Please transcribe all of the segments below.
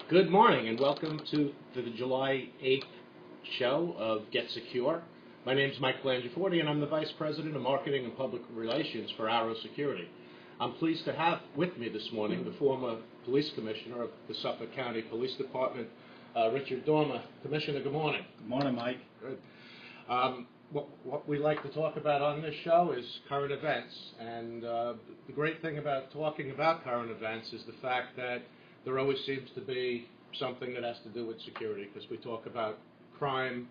Good morning and welcome to the July 8th show of Get Secure. My name is Mike Blangiforti and I'm the Vice President of Marketing and Public Relations for Arrow Security. I'm pleased to have with me this morning the former Police Commissioner of the Suffolk County Police Department, Richard Dormer. Commissioner, good morning. Good morning, Mike. Good. What we like to talk about on this show is current events, and the great thing about talking about current events is the fact that there always seems to be something that has to do with security, because we talk about crime,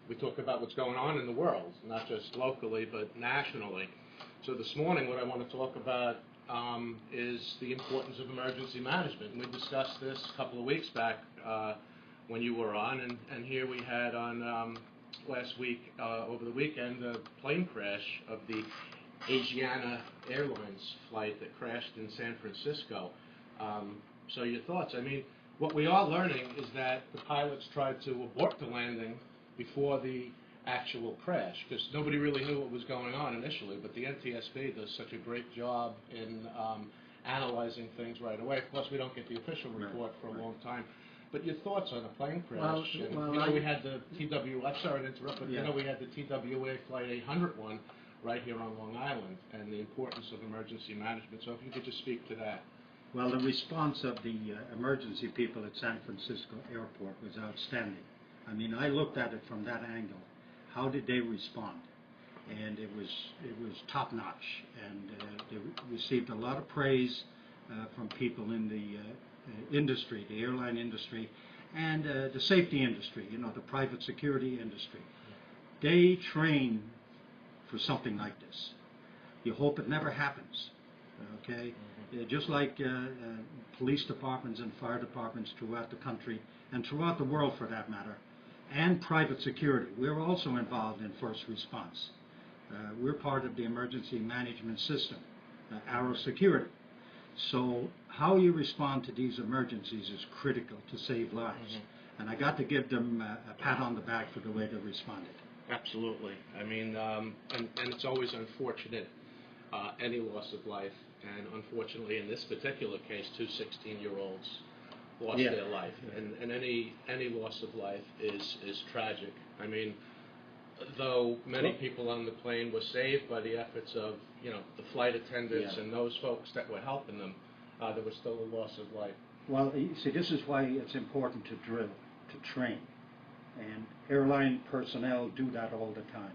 we talk about what's going on in the world, not just locally but nationally. So this morning what I want to talk about is the importance of emergency management. And we discussed this a couple of weeks back when you were on, and here we had on last week, over the weekend, the plane crash of the Asiana Airlines flight that crashed in San Francisco. So your thoughts? I mean, what we are learning is that the pilots tried to abort the landing before the actual crash, because nobody really knew what was going on initially, but the NTSB does such a great job in analyzing things right away. Of course, we don't get the official report for a long time. But your thoughts on a plane crash? We had the I'm sorry to interrupt, but we had the TWA Flight 801 right here on Long Island, and the importance of emergency management. So if you could just speak to that. Well, the response of the emergency people at San Francisco Airport was outstanding. I mean, I looked at it from that angle. How did they respond? And it was top-notch, and they received a lot of praise from people in the industry, the airline industry, and the safety industry, the private security industry. They train for something like this. You hope it never happens, okay? Just like police departments and fire departments throughout the country, and throughout the world for that matter, and private security. We're also involved in first response. We're part of the emergency management system, Arrow Security. So how you respond to these emergencies is critical to save lives. And I got to give them a pat on the back for the way they responded. Absolutely. I mean, and it's always unfortunate, any loss of life. And unfortunately, in this particular case, two 16-year-olds lost their life. And any loss of life is tragic. I mean, though many people on the plane were saved by the efforts of, the flight attendants and those folks that were helping them, there was still a loss of life. Well, you see, this is why it's important to drill, to train. And airline personnel do that all the time.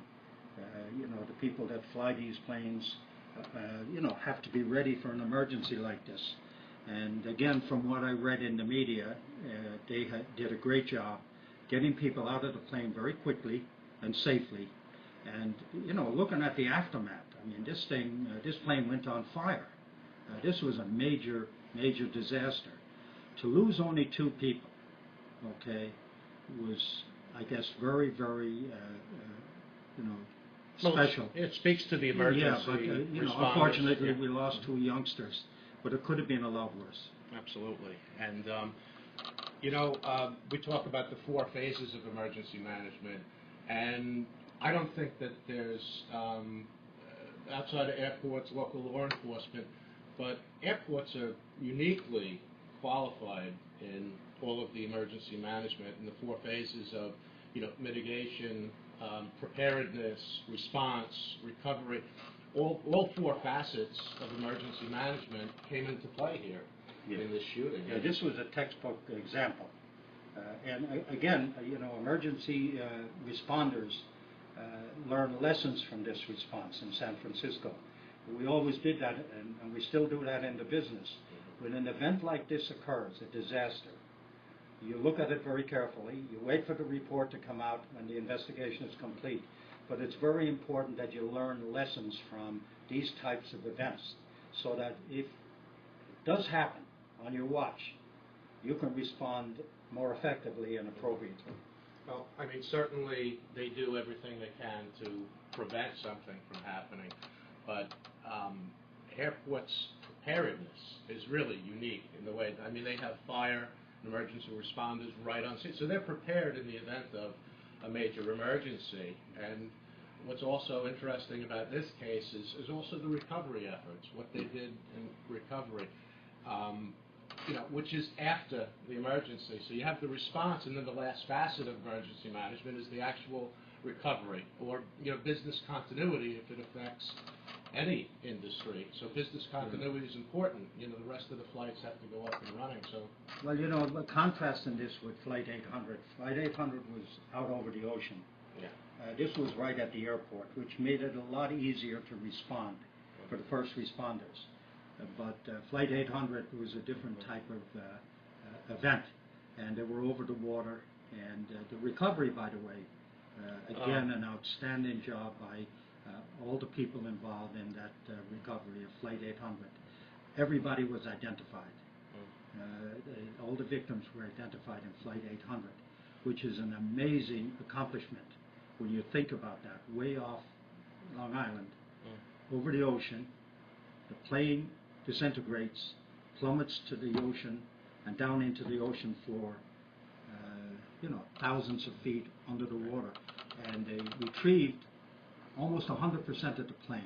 The people that fly these planes, have to be ready for an emergency like this. And again, from what I read in the media, they did a great job getting people out of the plane very quickly and safely. And, looking at the aftermath, I mean, this plane went on fire. This was a major, major disaster. To lose only two people, was, I guess, very, very, special. Well, it speaks to the emergency unfortunately, we lost two youngsters, but it could have been a lot worse. Absolutely. And, we talk about the four phases of emergency management, and I don't think that there's, outside of airports, local law enforcement, but airports are uniquely qualified in all of the emergency management and the four phases of, mitigation, preparedness, response, recovery. All four facets of emergency management came into play here in this shooting. Yeah, this was a textbook example. And again, emergency responders learn lessons from this response in San Francisco. We always did that, and we still do that in the business. When an event like this occurs, a disaster, you look at it very carefully. You wait for the report to come out when the investigation is complete. But it's very important that you learn lessons from these types of events, so that if it does happen on your watch, you can respond more effectively and appropriately. Well, I mean, certainly they do everything they can to prevent something from happening, but airports' preparedness is really unique in the way, I mean, they have fire and emergency responders right on scene, so they're prepared in the event of a major emergency. And what's also interesting about this case is also the recovery efforts, what they did in recovery. which is after the emergency. So you have the response, and then the last facet of emergency management is the actual recovery, or business continuity if it affects any industry. So business continuity is important. The rest of the flights have to go up and running. So well, contrasting this with Flight 800. Flight 800 was out over the ocean. yeah. This was right at the airport, which made it a lot easier to respond for the first responders. But Flight 800 was a different type of event, and they were over the water. And the recovery, by the way, again, an outstanding job by all the people involved in that recovery of Flight 800. Everybody was identified. All the victims were identified in Flight 800, which is an amazing accomplishment when you think about that. Way off Long Island, over the ocean, the plane disintegrates, plummets to the ocean, and down into the ocean floor, thousands of feet under the water. And they retrieved almost 100% of the plane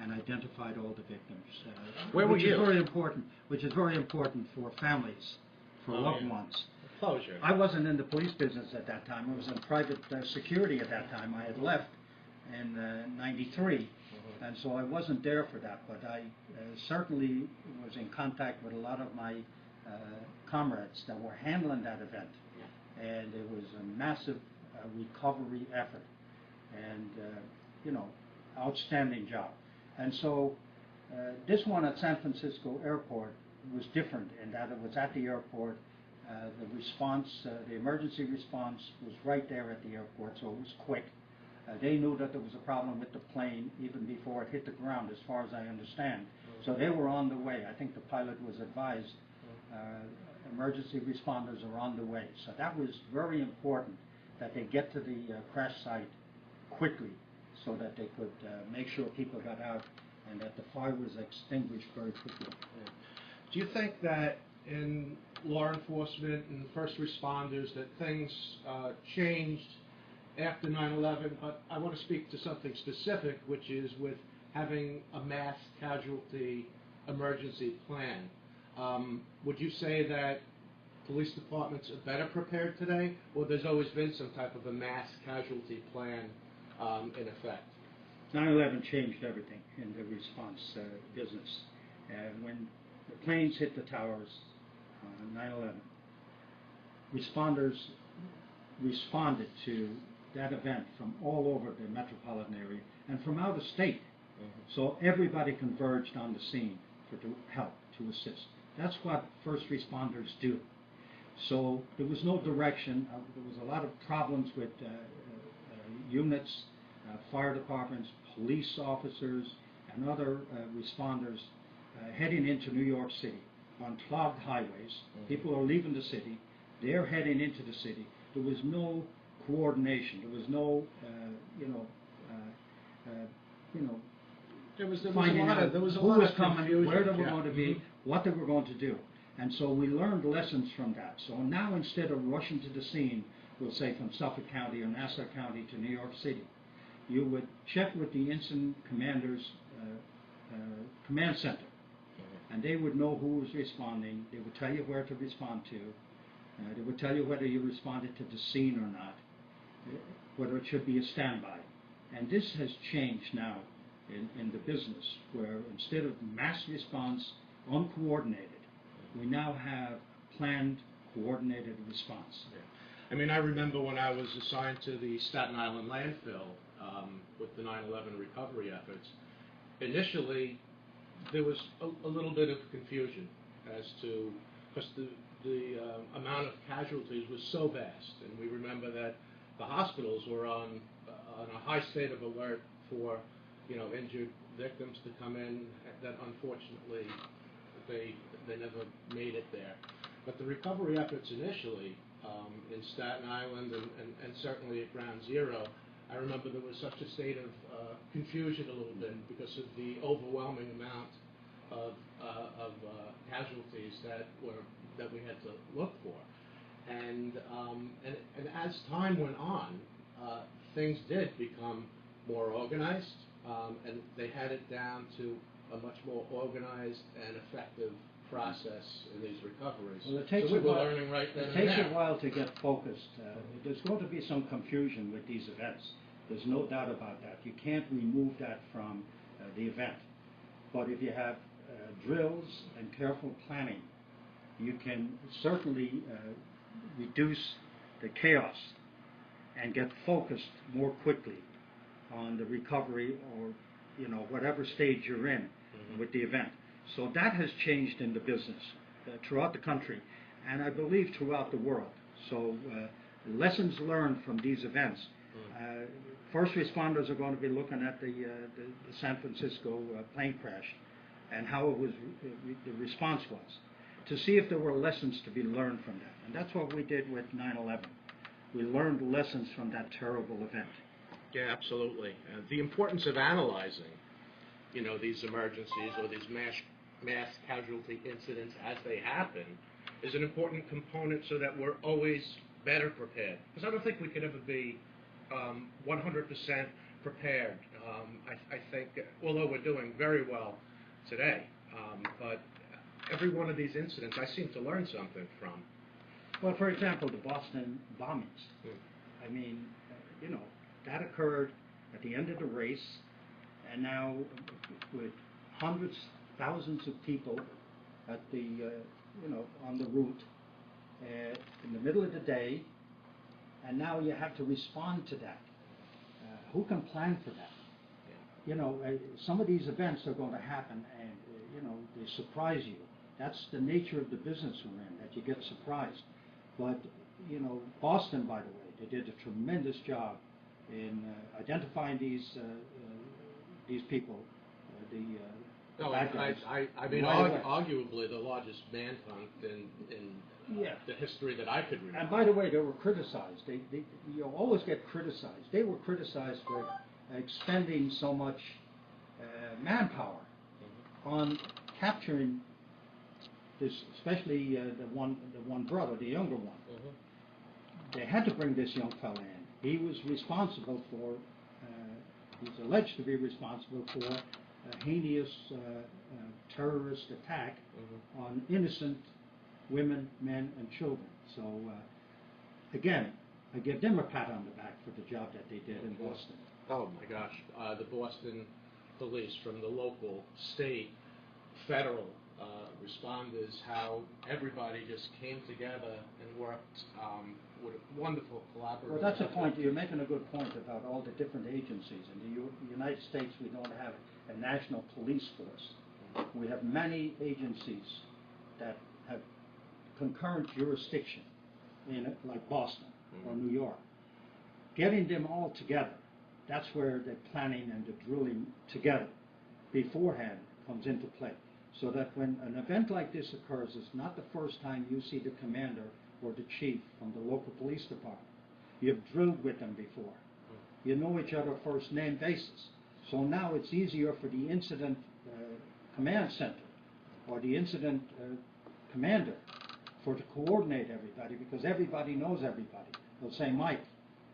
and identified all the victims. Where were you? Which is very important for families, for loved ones. Closure. I wasn't in the police business at that time. I was in private security at that time. I had left in '93, and so I wasn't there for that. But I certainly was in contact with a lot of my comrades that were handling that event, and it was a massive recovery effort, and outstanding job. And so this one at San Francisco Airport was different in that it was at the airport. The response, the emergency response was right there at the airport, so it was quick. They knew that there was a problem with the plane even before it hit the ground, as far as I understand. So they were on the way. I think the pilot was advised, emergency responders are on the way. So that was very important, that they get to the crash site quickly so that they could make sure people got out and that the fire was extinguished very quickly. Do you think that in law enforcement and first responders that things changed after 9/11? But I want to speak to something specific, which is with having a mass casualty emergency plan. Would you say that police departments are better prepared today, or there's always been some type of a mass casualty plan in effect? 9/11 changed everything in the response business. When the planes hit the towers on 9/11, responders responded to that event from all over the metropolitan area and from out of state. So everybody converged on the scene to help, to assist. That's what first responders do. So there was no direction. There was a lot of problems with units, fire departments, police officers, and other responders heading into New York City on clogged highways. People are leaving the city. They're heading into the city. There was no coordination. There was no, There was finding a lot out of, there was a who lot was of coming, confusion. where they were going to be, what they were going to do. And so we learned lessons from that. So now instead of rushing to the scene, we'll say from Suffolk County or Nassau County to New York City, you would check with the incident commander's command center, and they would know who was responding. They would tell you where to respond to. They would tell you whether you responded to the scene or not, whether it should be a standby. And this has changed now in the business, where instead of mass response, uncoordinated, we now have planned, coordinated response. Yeah. I mean, I remember when I was assigned to the Staten Island landfill with the 9/11 recovery efforts, initially there was a little bit of confusion as to, because the amount of casualties was so vast, and we remember that the hospitals were on a high state of alert for injured victims to come in that unfortunately they never made it there. But the recovery efforts initially in Staten Island and certainly at Ground Zero, I remember there was such a state of confusion a little bit because of the overwhelming amount of casualties that we had to look for. And as time went on, things did become more organized, and they had it down to a much more organized and effective process in these recoveries. Well, it takes so we a were while. learning right then It and takes there. a while to get focused. There's going to be some confusion with these events. There's no doubt about that. You can't remove that from the event. But if you have drills and careful planning, you can certainly reduce the chaos and get focused more quickly on the recovery or whatever stage you're in with the event. So that has changed in the business throughout the country, and I believe throughout the world. So lessons learned from these events. First responders are going to be looking at the San Francisco plane crash and how it was the response was, to see if there were lessons to be learned from that. And that's what we did with 9/11. We learned lessons from that terrible event. Yeah, absolutely. The importance of analyzing, these emergencies or these mass casualty incidents as they happen is an important component so that we're always better prepared. Because I don't think we could ever be 100% prepared. I think, although we're doing very well today, but every one of these incidents I seem to learn something from. Well, for example, the Boston bombings. I mean, that occurred at the end of the race, and now with hundreds, thousands of people at the, on the route in the middle of the day, and now you have to respond to that. Who can plan for that? Some of these events are going to happen, and they surprise you. That's the nature of the business we're in, that you get surprised. But Boston, by the way, they did a tremendous job in identifying these people. I mean, arguably the largest manhunt in the history that I could remember. And by the way, they were criticized. You always get criticized. They were criticized for expending so much manpower on capturing this, especially the one brother, the younger one. They had to bring this young fella in. He was responsible for, he's alleged to be responsible for a heinous terrorist attack on innocent women, men, and children. So, again, I give them a pat on the back for the job that they did in Boston. Oh my gosh, the Boston police, from the local, state, federal responders, how everybody just came together and worked with a wonderful collaboration. Well, that's a point. You're making a good point about all the different agencies. In the United States, we don't have a national police force. We have many agencies that have concurrent jurisdiction, like Boston or New York. Getting them all together, that's where the planning and the drilling together beforehand comes into play. So that when an event like this occurs, it's not the first time you see the commander or the chief from the local police department. You've drilled with them before. You know each other first name basis. So now it's easier for the incident command center or the incident commander to coordinate everybody, because everybody knows everybody. They'll say, Mike,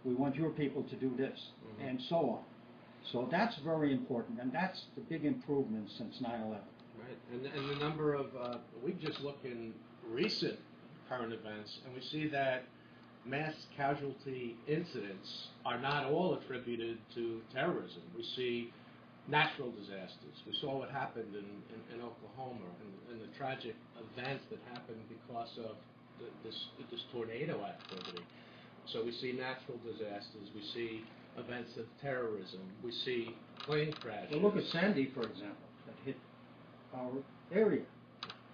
we want your people to do this, and so on. So that's very important, and that's the big improvement since 9/11. Right, and the number of, we just look in recent current events, and we see that mass casualty incidents are not all attributed to terrorism. We see natural disasters. We saw what happened in Oklahoma, and the tragic events that happened because of this tornado activity. So we see natural disasters. We see events of terrorism. We see plane crashes. Well, look at Sandy, for example, that hit our area,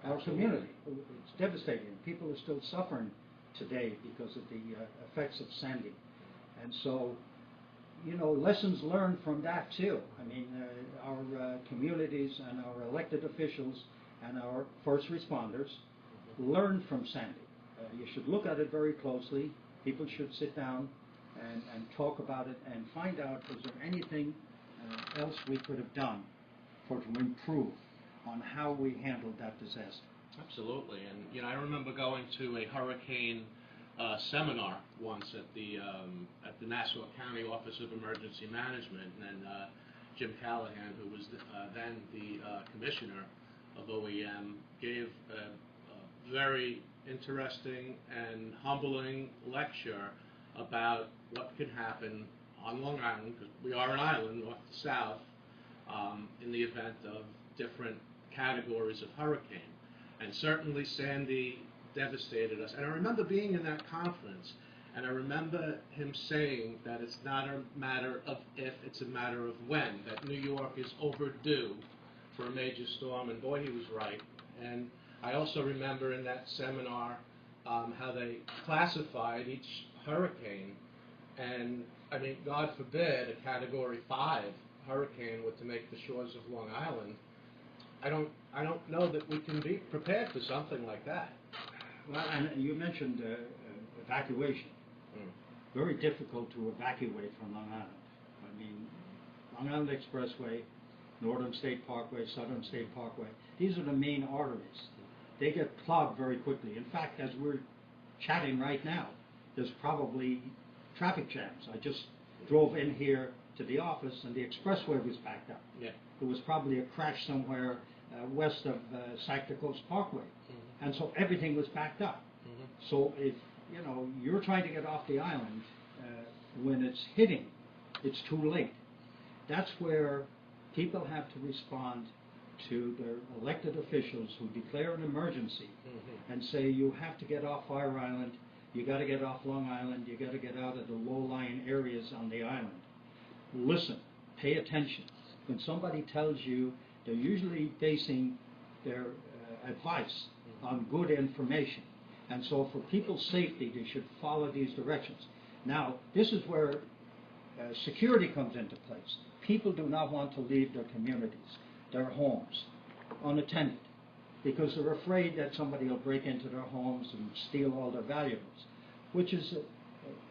our community. It's devastating. People are still suffering today because of the effects of Sandy. And so, lessons learned from that too. I mean, our communities and our elected officials and our first responders learned from Sandy. You should look at it very closely. People should sit down and talk about it and find out, is there anything else we could have done to improve on how we handled that disaster. Absolutely, and I remember going to a hurricane seminar once at the Nassau County Office of Emergency Management, and Jim Callahan, who was then the commissioner, of OEM, gave a very interesting and humbling lecture about what can happen on Long Island, because we are an island, north to south, in the event of different categories of hurricane. And certainly Sandy devastated us. And I remember being in that conference, and I remember him saying that it's not a matter of if, it's a matter of when, that New York is overdue for a major storm, and boy, he was right. And I also remember in that seminar how they classified each hurricane, and I mean, God forbid a Category 5 hurricane were to make the shores of Long Island. I don't know that we can be prepared for something like that. Well, and you mentioned evacuation. Very difficult to evacuate from Long Island. I mean, Long Island Expressway, Northern State Parkway, Southern State Parkway, these are the main arteries. They get clogged very quickly. In fact, as we're chatting right now, there's probably traffic jams. I just drove in here to the office and the expressway was backed up. Yeah. There was probably a crash somewhere west of Sancta Coast Parkway. Mm-hmm. And so everything was backed up. Mm-hmm. So if you're trying to get off the island, when it's hitting, it's too late. That's where people have to respond to their elected officials who declare an emergency Mm-hmm. and say you have to get off Fire Island, you got to get off Long Island, you got to get out of the low-lying areas on the island. Listen, pay attention. When somebody tells you, they're usually basing their advice on good information. And so for people's safety, they should follow these directions. Now, this is where security comes into place. People do not want to leave their communities, their homes, unattended, because they're afraid that somebody will break into their homes and steal all their valuables, which is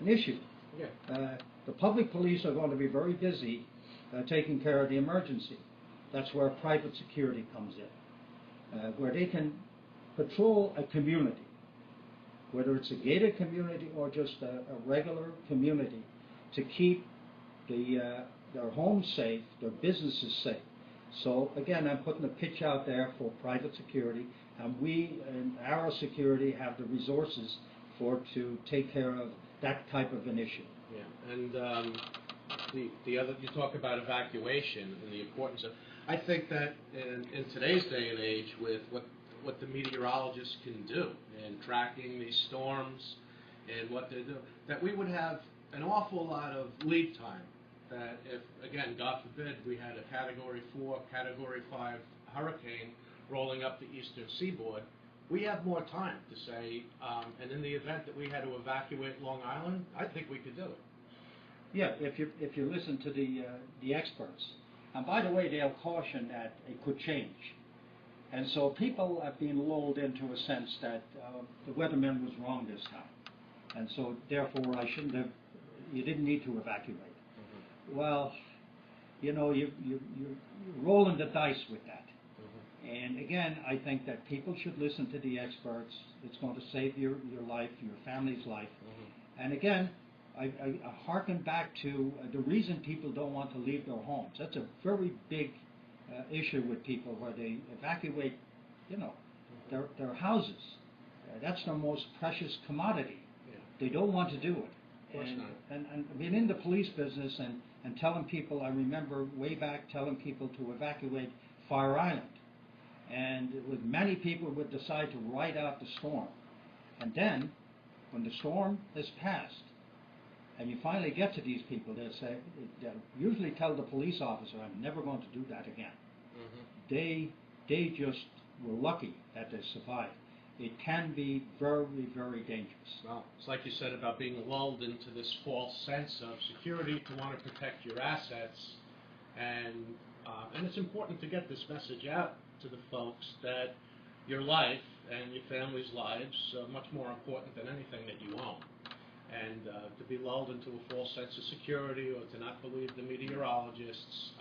an issue. Yeah. The public police are going to be very busy taking care of the emergency. That's where private security comes in, where they can patrol a community, whether it's a gated community or just a regular community, to keep their homes safe, their businesses safe. So again, I'm putting a pitch out there for private security, and we in our security have the resources to take care of that type of an issue. Yeah, and the other, you talk about evacuation and the importance of, I think that in today's day and age, with what the meteorologists can do in tracking these storms and what they do, that we would have an awful lot of lead time. That if, again, God forbid, we had a Category 4, Category 5 hurricane rolling up the eastern seaboard, we have more time to say, and in the event that we had to evacuate Long Island, I think we could do it. Yeah, if you listen to the experts, and by the way, they'll caution that it could change. And so people have been lulled into a sense that the weatherman was wrong this time, and so therefore you didn't need to evacuate. Mm-hmm. Well, you're rolling the dice with that. Mm-hmm. And again, I think that people should listen to the experts. It's going to save your life, your family's life. Mm-hmm. And again, I hearken back to the reason people don't want to leave their homes. That's a very big issue with people, where they evacuate, their houses. That's their most precious commodity. Yeah. They don't want to do it. Of course not. And being in the police business and telling people, I remember way back telling people to evacuate Fire Island. And with many people would decide to ride out the storm. And then, when the storm has passed, and you finally get to these people, they'll usually tell the police officer, I'm never going to do that again. Mm-hmm. They just were lucky that they survived. It can be very, very dangerous. Well, it's like you said about being lulled into this false sense of security to want to protect your assets, and it's important to get this message out to the folks that your life and your family's lives are much more important than anything that you own. And to be lulled into a false sense of security or to not believe the meteorologists,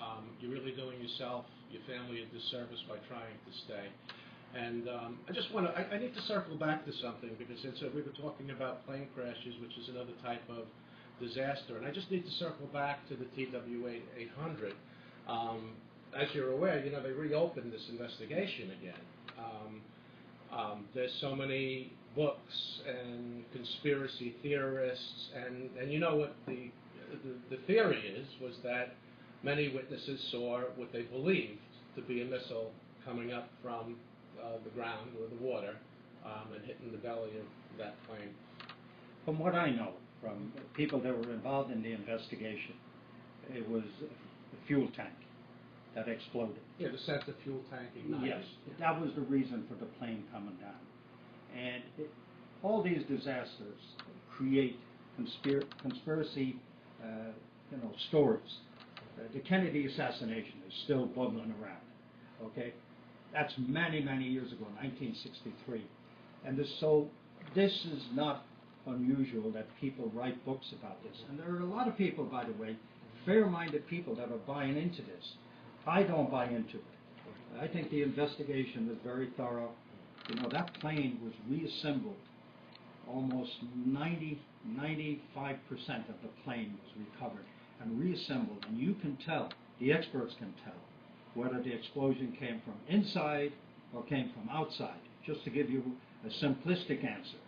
you're really doing yourself, your family, a disservice by trying to stay. And I just want to, I need to circle back to something, because since we were talking about plane crashes, which is another type of disaster, and I just need to circle back to the TW800. as you're aware, you know, they reopened this investigation again. There's so many books and conspiracy theorists, and you know what the theory was that many witnesses saw what they believed to be a missile coming up from the ground or the water and hitting the belly of that plane. From what I know, from people that were involved in the investigation, it was a fuel tank that exploded. Yeah, the center fuel tank ignited. Yes, that was the reason for the plane coming down. And all these disasters create conspiracy, stories. The Kennedy assassination is still bubbling around. Okay, that's many, many years ago, 1963, and this is not unusual that people write books about this. And there are a lot of people, by the way, fair-minded people that are buying into this. I don't buy into it. I think the investigation was very thorough. You know, that plane was reassembled. Almost 95% of the plane was recovered and reassembled. And you can tell, the experts can tell, whether the explosion came from inside or came from outside, just to give you a simplistic answer.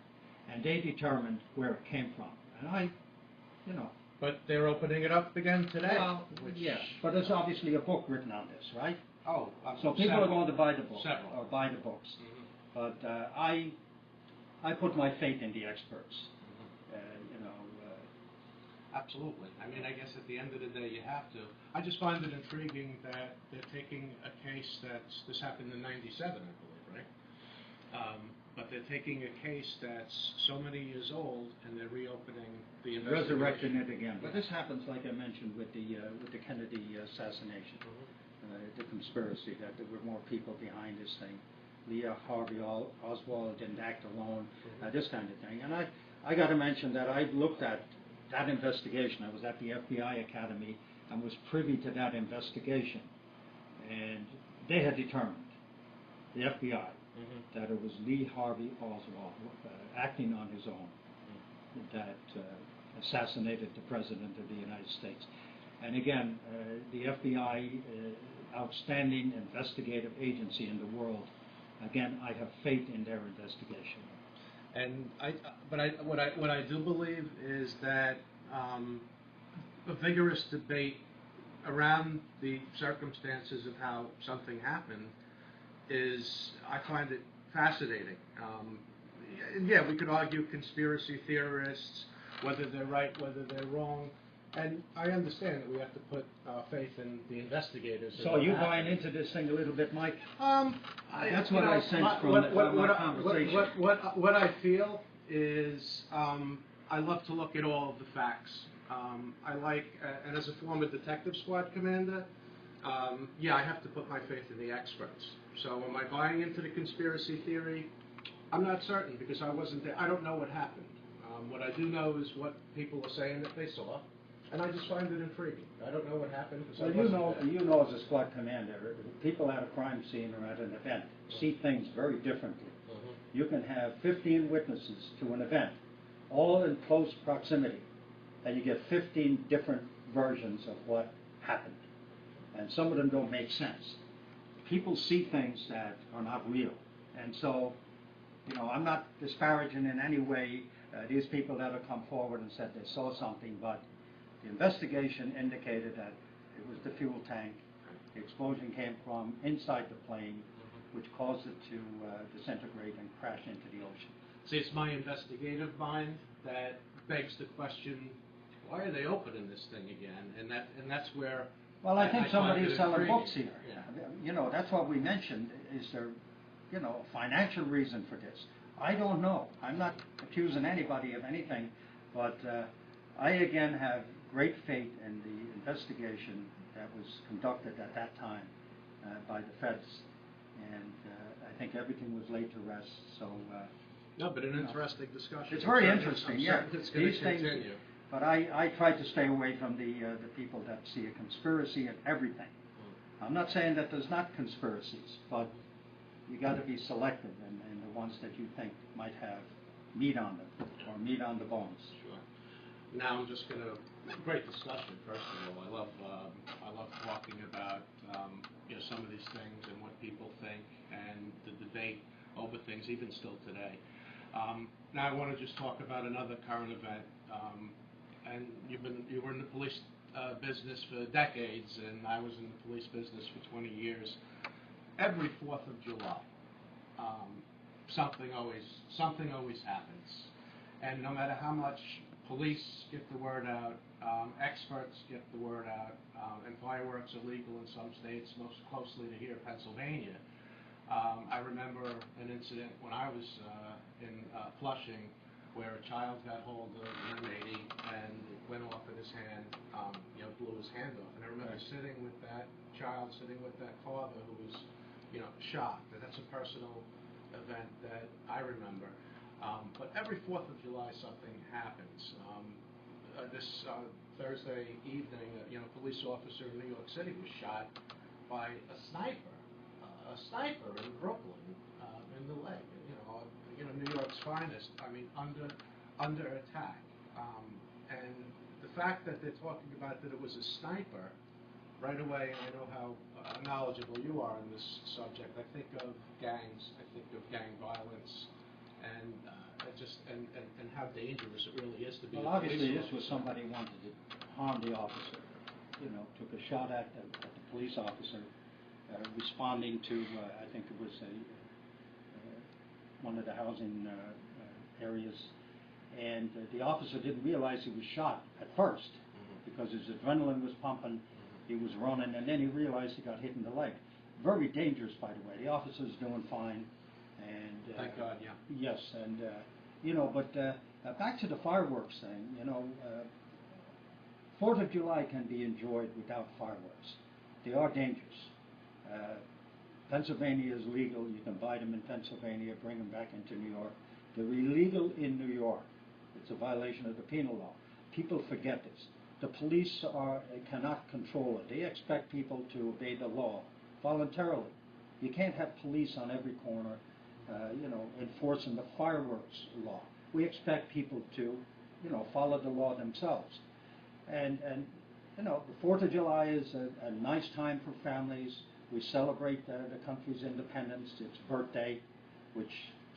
And they determined where it came from. And But they're opening it up again today. Well, yes, but there's obviously a book written on this, right? Oh, so people are going to buy the book Several. or buy the books. Mm-hmm. But I put my faith in the experts. Absolutely. I mean, I guess at the end of the day, you have to. I just find it intriguing that they're taking a case this happened in '97, I believe, right? But they're taking a case that's so many years old, and they're reopening the investigation. Resurrecting it again. But this happens, like I mentioned, with the Kennedy assassination, the conspiracy that there were more people behind this thing. Lee Harvey Oswald didn't act alone, this kind of thing. And I got to mention that I looked at that investigation. I was at the FBI Academy and was privy to that investigation. And they had determined, the FBI, that it was Lee Harvey Oswald acting on his own that assassinated the President of the United States. And again, the FBI, outstanding investigative agency in the world, again, I have faith in their investigation. And what I do believe is that a vigorous debate around the circumstances of how something happened I find it fascinating. Yeah, we could argue conspiracy theorists, whether they're right, whether they're wrong. And I understand that we have to put faith in the investigators. So are you buying into this thing a little bit, Mike? That's what I sense from our conversation. What I feel is I love to look at all of the facts. I like, and as a former detective squad commander, I have to put my faith in the experts. So am I buying into the conspiracy theory? I'm not certain because I wasn't there. I don't know what happened. What I do know is what people are saying that they saw. And I just find it intriguing. I don't know what happened because I wasn't there. You know as a squad commander, people at a crime scene or at an event see things very differently. You can have 15 witnesses to an event, all in close proximity, and you get 15 different versions of what happened. And some of them don't make sense. People see things that are not real. And so, I'm not disparaging in any way these people that have come forward and said they saw something, but the investigation indicated that it was the fuel tank. The explosion came from inside the plane, which caused it to disintegrate and crash into the ocean. See, it's my investigative mind that begs the question, why are they opening this thing again? And that's where... Well, I think somebody's selling books here. Yeah. That's what we mentioned. Is there, a financial reason for this? I don't know. I'm not accusing anybody of anything, but I again have great faith in the investigation that was conducted at that time by the feds, and I think everything was laid to rest. So. No, but an interesting discussion. It's very interesting. Yeah, it's going to continue. But I try to stay away from the people that see a conspiracy in everything. I'm not saying that there's not conspiracies, but you got to be selective in the ones that you think might have meat on them or meat on the bones. Sure. now I'm just going to, great discussion, first of all. I love talking about, some of these things and what people think and the debate over things, even still today. Now I want to just talk about another current event. And you were in the police business for decades, and I was in the police business for 20 years. Every 4th of July, something always happens. And no matter how much police get the word out, experts get the word out, and fireworks are legal in some states, most closely to here, Pennsylvania. I remember an incident when I was in Flushing where a child got hold of an M80 and it went off in his hand, blew his hand off. And I remember sitting with that child, sitting with that father who was, shocked. And that's a personal event that I remember. But every 4th of July, something happens. This Thursday evening, a police officer in New York City was shot by a sniper in Brooklyn, in the leg. New York's finest. I mean, under attack. And the fact that they're talking about that it was a sniper, right away, and I know how knowledgeable you are in this subject, I think of gangs, I think of gang violence, and and how dangerous it really is to be. Well, obviously, this was somebody who wanted to harm the officer. Took a shot at the police officer, responding to, I think it was one of the housing areas, and the officer didn't realize he was shot at first because his adrenaline was pumping, he was running, and then he realized he got hit in the leg. Very dangerous, by the way. The officer's doing fine, and thank God, yeah. Yes, and but back to the fireworks thing. 4th of July can be enjoyed without fireworks. They are dangerous. Pennsylvania is legal. You can buy them in Pennsylvania, bring them back into New York. They're illegal in New York. It's a violation of the penal law. People forget this. The police cannot control it. They expect people to obey the law voluntarily. You can't have police on every corner, enforcing the fireworks law. We expect people to, follow the law themselves. And the 4th of July is a nice time for families. We celebrate the country's independence, its birthday, which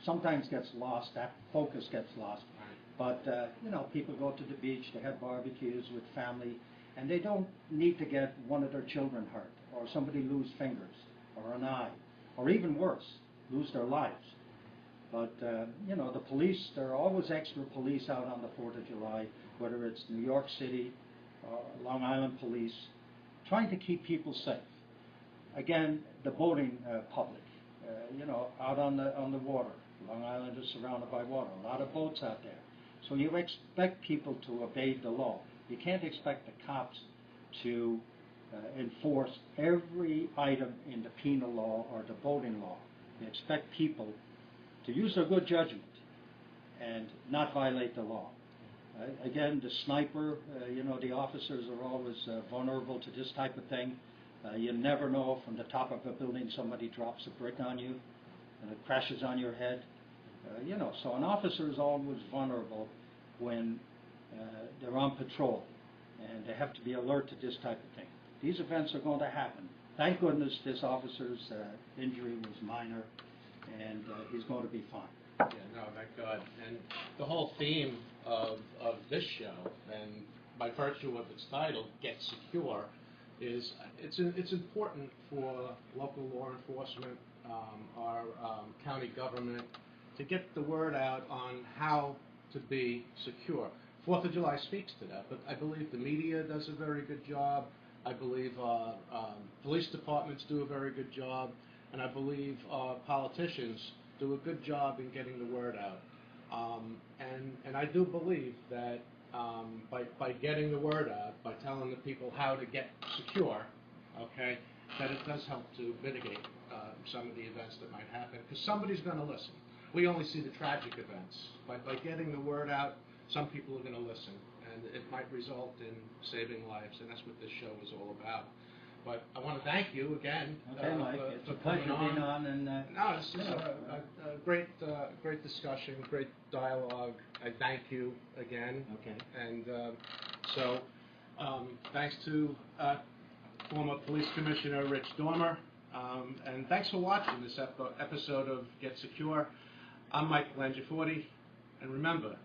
sometimes gets lost. That focus gets lost. But, people go to the beach, they have barbecues with family, and they don't need to get one of their children hurt, or somebody lose fingers, or an eye, or even worse, lose their lives. But, the police, there are always extra police out on the 4th of July, whether it's New York City, Long Island police, trying to keep people safe. Again, the boating public, out on the water. Long Island is surrounded by water. A lot of boats out there. So you expect people to obey the law. You can't expect the cops to enforce every item in the penal law or the boating law. You expect people to use their good judgment and not violate the law. Again, the sniper, the officers are always vulnerable to this type of thing. You never know, from the top of a building somebody drops a brick on you and it crashes on your head. So an officer is always vulnerable when they're on patrol, and they have to be alert to this type of thing. These events are going to happen. Thank goodness this officer's injury was minor, and he's going to be fine. Yeah, no, thank God. And the whole theme of this show, and by virtue of its title, Get Secure, is it's important for local law enforcement, our county government, to get the word out on how to be secure. 4th of July speaks to that, but I believe the media does a very good job. I believe police departments do a very good job, and I believe politicians do a good job in getting the word out. And I do believe that by getting the word out, by telling the people how to get secure, okay, that it does help to mitigate some of the events that might happen, because somebody's going to listen. We only see the tragic events. By getting the word out, some people are going to listen, and it might result in saving lives, and that's what this show is all about. But I want to thank you again. Okay, Mike, it's a pleasure being on. And no, this is a great discussion, great dialogue. I thank you again. Okay. And so, thanks to former Police Commissioner Rich Dormer, and thanks for watching this episode of Get Secure. I'm Mike Blangiforti, and remember,